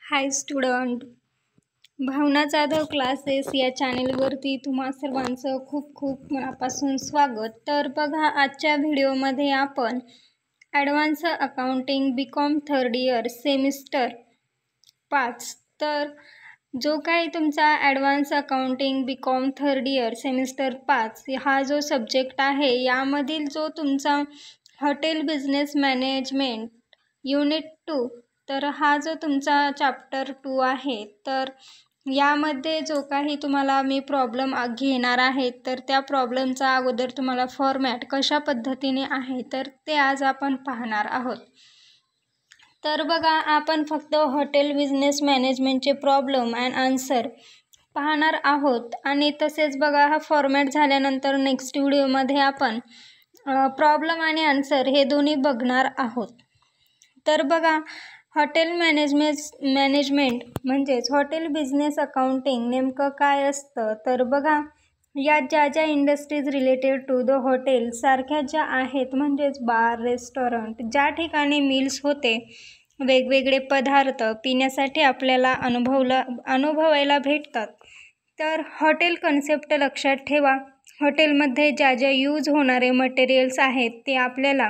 हाय student, भावना Jadhav classes या चॅनेलवरती तुम्हा सर्वांचं खूप खूप मनापासून स्वागत। तर बघा, आजच्या व्हिडिओमध्ये आपण advance accounting BCom third year semester 5 तर जो काही तुमचा advance accounting BCom third year semester 5 हा जो सब्जेक्ट आहे, यामधील जो तुमचा हॉटेल बिझनेस मॅनेजमेंट युनिट 2 तर हा जो तुमचा चॅप्टर 2 आहे, तर यामध्ये जो काही तुम्हाला मी प्रॉब्लेम घेणार आहे, तर त्या प्रॉब्लेमचा अगोदर तुम्हाला फॉर्मॅट कशा पद्धतीने आहे तर ते आज आपण पाहणार आहोत। तर बघा, आपण फक्त हॉटेल बिझनेस मॅनेजमेंटचे प्रॉब्लेम अँड आन्सर पाहणार आहोत आणि तसेच बघा, हा फॉर्मॅट झाल्यानंतर नेक्स्ट व्हिडिओमध्ये आपण प्रॉब्लेम आणि आन्सर हे दोन्ही बघणार आहोत। तर बघा, हॉटेल मॅनेजमेंट म्हणजेच हॉटेल बिझनेस अकाउंटिंग नेमकं काय असतं, तर बघा, या ज्या industries related to the hotel सारख्या ज्या आहेत, म्हणजेच बार, रेस्टॉरंट, ज्या ठिकाणी मील्स होते, वेगवेगळे पदार्थ पिण्यासाठी आपल्याला अनुभवायला भेटतात, तर हॉटेल कन्सेप्ट लक्षात ठेवा। हॉटेलमध्ये ज्या यूज होणारे मटेरियल्स आहेत ते आपल्याला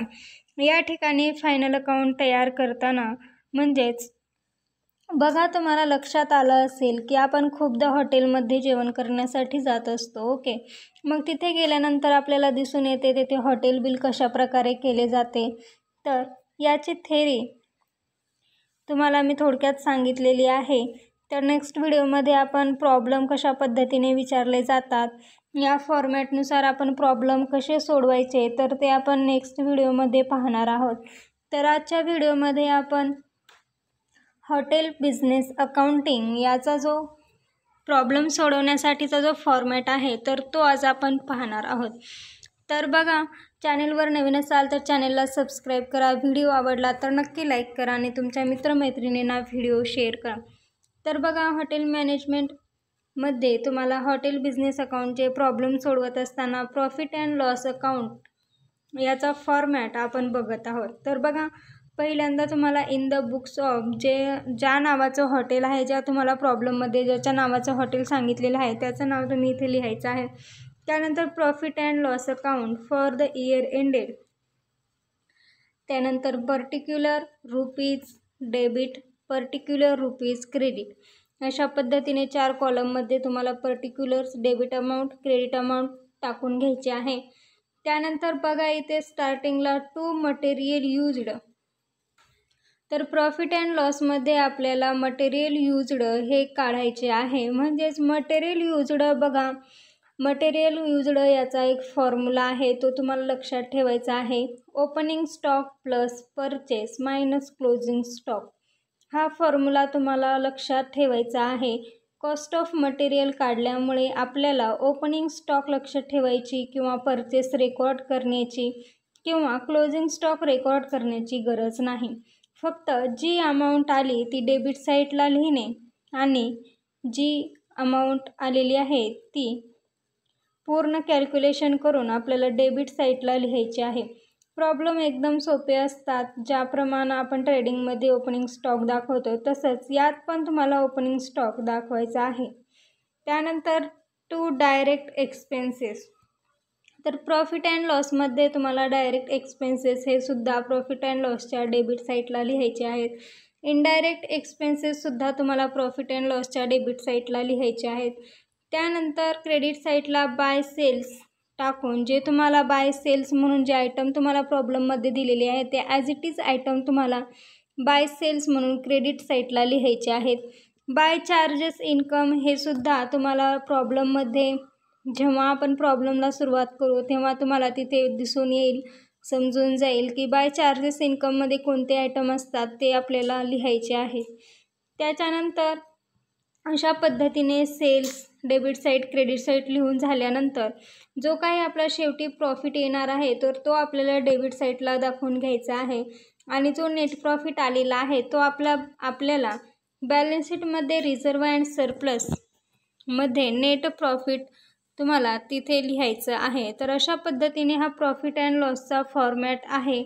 या ठिकाणी फायनल अकाउंट तयार करताना म्हणजेच बघा, तुम्हाला लक्षात आलं असेल की आपण खूपदा हॉटेलमध्ये जेवण करण्यासाठी जात असतो, ओके। मग तिथे गेल्यानंतर आपल्याला दिसून येते तिथे हॉटेल बिल कशा प्रकारे केले जाते, तर याची थेरी तुम्हाला मी थोडक्यात सांगितलेली आहे। तर नेक्स्ट व्हिडिओमध्ये आपण प्रॉब्लेम कशा पद्धतीने विचारले जातात, या फॉर्मॅटनुसार आपण प्रॉब्लेम कसे सोडवायचे, तर ते आपण नेक्स्ट व्हिडिओमध्ये पाहणार आहोत। तर आजच्या व्हिडिओमध्ये आपण हॉटेल बिझनेस अकाउंटिंग याचा जो प्रॉब्लेम सोडवण्यासाठीचा जो फॉर्मॅट आहे, तर तो आज आपण पाहणार आहोत। तर बघा, चॅनेलवर नवीन असाल तर चॅनेलला सबस्क्राईब करा, व्हिडिओ आवडला तर नक्की लाईक करा आणि तुमच्या मित्रमैत्रिणींना व्हिडिओ शेअर करा। तर बघा, हॉटेल मॅनेजमेंटमध्ये तुम्हाला हॉटेल बिझनेस अकाउंटचे प्रॉब्लेम सोडवत असताना प्रॉफिट अँड लॉस अकाउंट याचा फॉर्मॅट आपण बघत आहोत। तर बघा, पहिल्यांदा तुम्हाला इन द बुक्स ऑफ ज्या नावाचं हॉटेल आहे, ज्या तुम्हाला प्रॉब्लेममध्ये ज्याच्या नावाचं हॉटेल सांगितलेलं आहे त्याचं नाव तुम्ही इथे लिहायचं आहे। त्यानंतर profit and loss account for the year ended, त्यानंतर particular rupees debit, particular rupees credit, अशा पद्धतीने 4 कॉलममध्ये तुम्हाला particulars, debit amount, credit amount टाकून घ्यायचे आहे। त्यानंतर बघा, इथे स्टार्टिंगला टू मटेरियल यूज्ड, तर प्रॉफिट अँड लॉसमध्ये आपल्याला मटेरियल यूज्ड हे काढायचे आहे। म्हणजेच मटेरियल यूज्ड, बघा, मटेरियल यूज्ड याचा एक फॉर्म्युला आहे, तो तुम्हाला लक्षात ठेवायचा आहे। Opening stock plus purchase minus closing stock, हा फॉर्म्युला तुम्हाला लक्षात ठेवायचा आहे। कॉस्ट ऑफ मटेरियल काढल्यामुळे आपल्याला ओपनिंग स्टॉक लक्षात ठेवायची किंवा परचेस रेकॉर्ड करण्याची किंवा क्लोजिंग स्टॉक रेकॉर्ड करण्याची गरज नाही। फक्त जी अमाऊंट आली ती डेबिट साईडला लिहिणे आणि जी अमाऊंट आलेली आहे ती पूर्ण कॅल्क्युलेशन करून आपल्याला डेबिट साईडला लिहायची आहे। प्रॉब्लेम एकदम सोपे असतात, ज्याप्रमाणे आपण ट्रेडिंगमध्ये ओपनिंग स्टॉक दाखवतो तसंच यात पण तुम्हाला ओपनिंग स्टॉक दाखवायचा आहे। त्यानंतर टू डायरेक्ट एक्सपेन्सेस, तर प्रॉफिट अँड लॉसमध्ये तुम्हाला डायरेक्ट एक्सपेन्सेस हे सुद्धा प्रॉफिट अँड लॉसच्या डेबिट साईडला लिहायचे आहेत। इनडायरेक्ट एक्सपेन्सेससुद्धा तुम्हाला प्रॉफिट अँड लॉसच्या डेबिट साईडला लिहायचे आहेत। त्यानंतर क्रेडिट साईडला बाय सेल्स टाकून जे तुम्हाला बाय सेल्स म्हणून जे आयटम तुम्हाला प्रॉब्लेममध्ये दिलेले आहे ते ॲज इट इज आयटम तुम्हाला बाय सेल्स म्हणून क्रेडिट साईडला लिहायचे आहेत। बाय चार्जेस इन्कम हे सुद्धा तुम्हाला प्रॉब्लेममध्ये जेव्हा आपण प्रॉब्लेमला सुरुवात करू तेव्हा तुम्हाला तिथे दिसून येईल, समजून जाईल की बाय चार्जेस इन्कममध्ये कोणते आयटम असतात ते आपल्याला लिहायचे आहे। त्याच्यानंतर अशा पद्धतीने sales, debit side, credit side लिहून झाल्यानंतर जो काही आपला शेवटी प्रॉफिट येणार आहे तर तो आपल्याला डेबिट साईडला दाखवून घ्यायचा आहे आणि जो नेट प्रॉफिट आलेला आहे तो आपल्याला बॅलन्स शीटमध्ये रिझर्व अँड सरप्लस मध्ये नेट प्रॉफिट तुम्हाला तिथे लिहायचं आहे। तर अशा पद्धतीने हा प्रॉफिट अँड लॉसचा फॉर्मॅट आहे।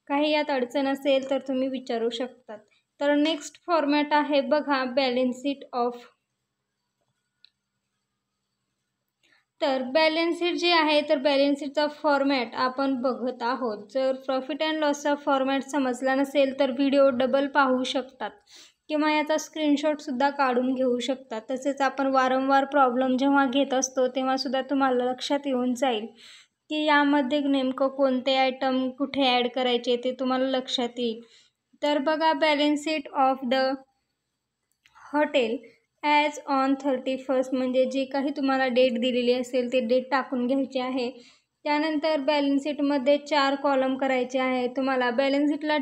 काही यात अडचण असेल तर तुम्ही विचारू शकतात। तर नेक्स्ट फॉर्मॅट आहे बघा बॅलन्स शीट ऑफ. तर बॅलन्स शीट जे आहे तर बॅलन्स शीटचा फॉर्मॅट आपण बघत आहोत. जर प्रॉफिट अँड लॉसचा फॉर्मॅट समजला नसेल तर व्हिडिओ डबल पाहू शकतात किंवा याचा स्क्रीनशॉटसुद्धा काढून घेऊ शकतात. तसेच आपण वारंवार प्रॉब्लेम जेव्हा घेत असतो तेव्हासुद्धा तुम्हाला लक्षात येऊन जाईल की यामध्ये नेमकं कोणते आयटम कुठे ॲड करायचे ते तुम्हाला लक्षात येईल. तर बघा balance sheet of the hotel as on 31 म्हणजे जे काही तुम्हाला डेट दिलेली असेल ते डेट टाकून घ्यायचे आहे. त्यानंतर बॅलन्स शीटमध्ये 4 कॉलम करायचे आहे. तुम्हाला बॅलन्स शीटला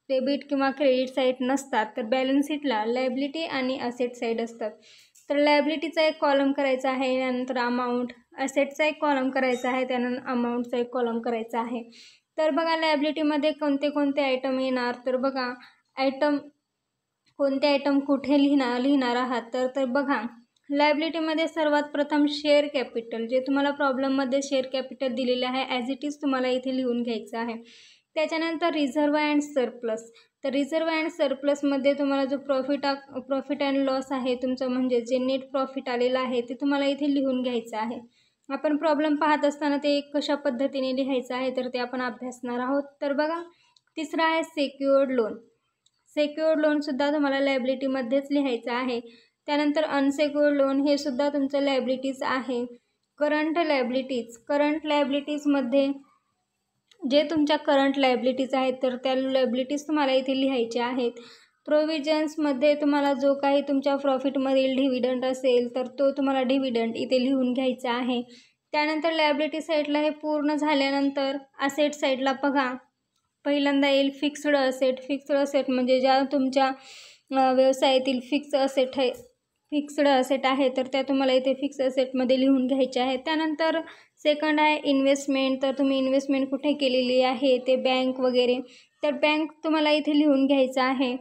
डेबिट किंवा क्रेडिट साईड नसतात, तर बॅलन्स शीटला लायबिलिटी आणि असेट साईड असतात. तर लायबिलिटीचा एक कॉलम करायचा आहे, त्यानंतर अमाऊंट, असेटचा एक कॉलम करायचा आहे, त्यानंतर अमाऊंटचा एक कॉलम करायचा आहे. तर बघा लायबिलिटीमध्ये कोणते कोणते आयटम येणार. तर बघा कोणते आयटम कुठे लिहिणार आहात. तर बघा लायबिलिटीमध्ये सर्वात प्रथम शेअर कॅपिटल, जे तुम्हाला प्रॉब्लेममध्ये शेअर कॅपिटल दिलेले आहे ॲज इट इज तुम्हाला इथे लिहून घ्यायचं आहे. त्याच्यानंतर रिझर्व्ह अँड सरप्लस. तर रिझर्व्ह अँड सरप्लसमध्ये तुम्हाला जो प्रॉफिट अँड लॉस आहे तुमचं, म्हणजे जे नेट प्रॉफिट आलेलं आहे ते तुम्हाला इथे लिहून घ्यायचं आहे. आपण प्रॉब्लेम पाहत असताना ते कशा पद्धतीने लिहायचं आहे तर ते आपण अभ्यासणार आहोत. तर बघा तिसरं आहे सेक्युअर्ड लोन. सेक्युअर्ड लोनसुद्धा तुम्हाला लायबिलिटीमध्येच लिहायचं आहे. त्यानंतर अनसेक्युअर्ड लोन हे सुद्धा तुमचं लायबिलिटीज आहे. करंट लायबिलिटीजमध्ये जे तुमच्या करंट लायबिलिटीज आहेत तर त्या लायबिलिटीज तुम्हाला इथे लिहायच्या आहेत. प्रोव्हिजन्समध्ये तुम्हाला जो काही तुमच्या प्रॉफिटमधील डिव्हिडंड असेल तर तो तुम्हाला डिव्हिडंड इथे लिहून घ्यायचा आहे. त्यानंतर लायबिलिटी साईडला हे पूर्ण झाल्यानंतर असेट साईडला बघा पहिल्यांदा येईल फिक्स्ड असेट म्हणजे ज्या तुमच्या व्यवसायातील फिक्स्ड असेट आहे तर त्या तुम्हाला इथे फिक्स असेटमध्ये लिहून घ्यायचे आहे. त्यानंतर सेकंड आहे इन्व्हेस्टमेंट. तर तुम्ही इन्व्हेस्टमेंट कुठे केलेली आहे ते बँक वगैरे, तर बँक तुम्हाला इथे लिहून घ्यायचं आहे.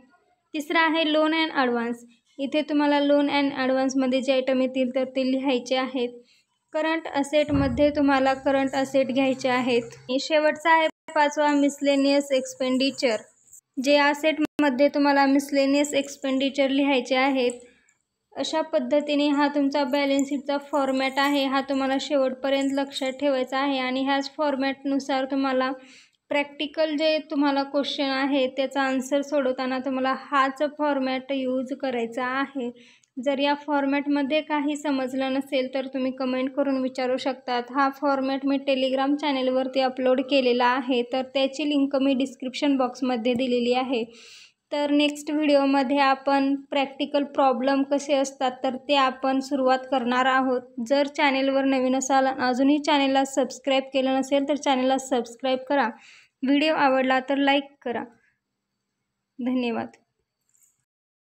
तिसरं आहे लोन अँड ॲडव्हान्स. इथे तुम्हाला लोन अँड ॲडव्हान्समध्ये जे आयटम येतील तर ते लिहायचे आहेत. करंट असेटमध्ये तुम्हाला करंट असेट घ्यायचे आहेत. शेवटचा आहे 5वा मिसलेनियस एक्सपेंडिचर. जे असेटमध्ये तुम्हाला मिसलेनियस एक्सपेंडिचर लिहायचे आहेत. अशा पद्धतीने हा तुमचा बॅलन्स शीटचा फॉर्मॅट आहे. हा तुम्हाला शेवटपर्यंत लक्षात ठेवायचा आहे आणि ह्याच फॉर्मॅटनुसार तुम्हाला प्रॅक्टिकल जे तुम्हाला क्वेश्चन आहे त्याचा आन्सर सोडवताना तुम्हाला हाच फॉर्मॅट यूज करायचा आहे. जर या फॉर्मॅटमध्ये काही समजलं नसेल तर तुम्ही कमेंट करून विचारू शकतात. हा फॉर्मॅट मी टेलिग्राम चॅनेलवरती अपलोड केलेला आहे, तर त्याची लिंक मी डिस्क्रिप्शन बॉक्समध्ये दिलेली आहे. तर नेक्स्ट व्हिडिओमध्ये आपण प्रॅक्टिकल प्रॉब्लेम कसे असतात तर ते आपण सुरुवात करणार आहोत. जर चॅनेलवर नवीन असाल अजूनही चॅनेलला सबस्क्राईब केलं नसेल तर चॅनेलला सबस्क्राईब करा. व्हिडिओ आवडला तर लाईक करा. धन्यवाद.